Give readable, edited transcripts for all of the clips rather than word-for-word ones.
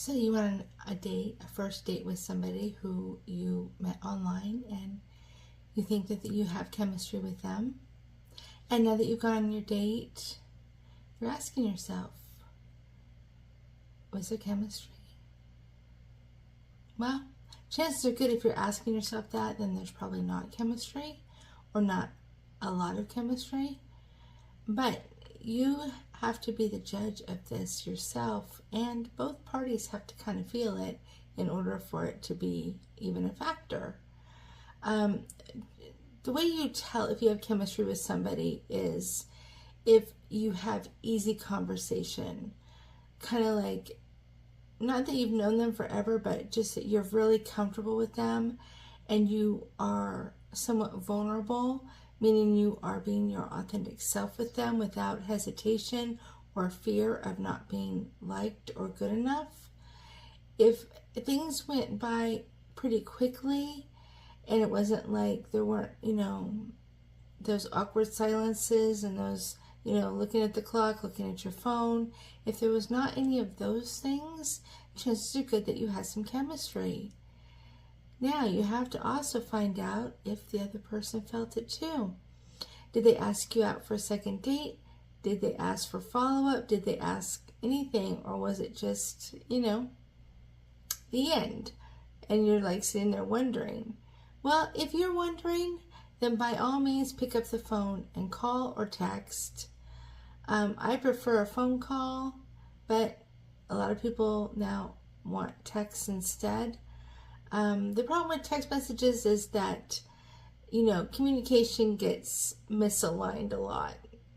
So you went on a first date with somebody who you met online, and you think that you have chemistry with them. And now that you've gone on your date, you're asking yourself, was there chemistry? Well, chances are good if you're asking yourself that, then there's probably not chemistry or not a lot of chemistry. But you have to be the judge of this yourself, and both parties have to kind of feel it in order for it to be even a factor. The way you tell if you have chemistry with somebody is if you have easy conversation, kind of like, not that you've known them forever, but just that you're really comfortable with them and you are somewhat vulnerable, meaning you are being your authentic self with them without hesitation or fear of not being liked or good enough. If things went by pretty quickly and it wasn't like there weren't, those awkward silences and those, looking at the clock, looking at your phone, if there was not any of those things, chances are good that you had some chemistry. Now, you have to also find out if the other person felt it too. Did they ask you out for a second date? Did they ask for follow-up? Did they ask anything? Or was it just, the end? And you're like sitting there wondering. Well, if you're wondering, then by all means pick up the phone and call or text. I prefer a phone call, but a lot of people now want text instead. The problem with text messages is that, communication gets misaligned a lot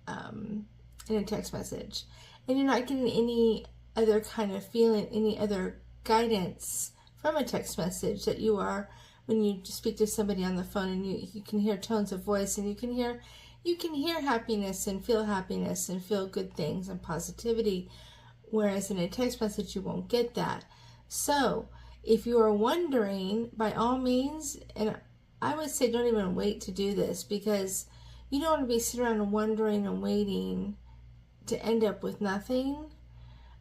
in a text message. And you're not getting any other kind of feeling, any other guidance from a text message that you are when you speak to somebody on the phone, and you can hear tones of voice, and you can hear happiness and feel good things and positivity. Whereas in a text message, you won't get that. So if you are wondering, by all means, and I would say don't even wait to do this, because you don't want to be sitting around wondering and waiting to end up with nothing.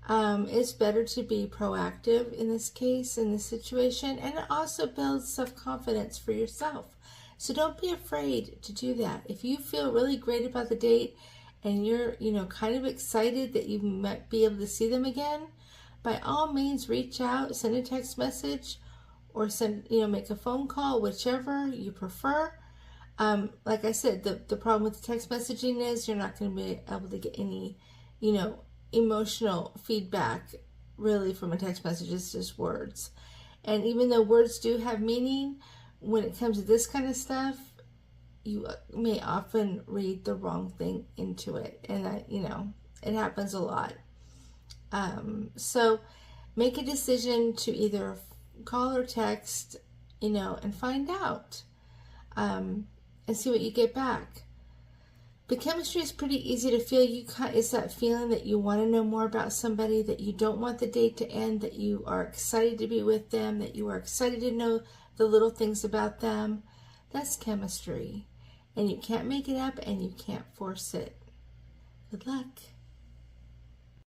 It's better to be proactive in this case, in this situation, and it also builds self-confidence for yourself. So don't be afraid to do that. If you feel really great about the date and you're, kind of excited that you might be able to see them again, by all means, reach out, send a text message, or make a phone call, whichever you prefer. Like I said, the problem with the text messaging is you're not going to be able to get any, emotional feedback really from a text message. It's just words. And even though words do have meaning, when it comes to this kind of stuff, you may often read the wrong thing into it. And that, it happens a lot. So make a decision to either call or text, and find out, and see what you get back. But chemistry is pretty easy to feel. It's that feeling that you want to know more about somebody, that you don't want the date to end, that you are excited to be with them, that you are excited to know the little things about them. That's chemistry. And you can't make it up and you can't force it. Good luck.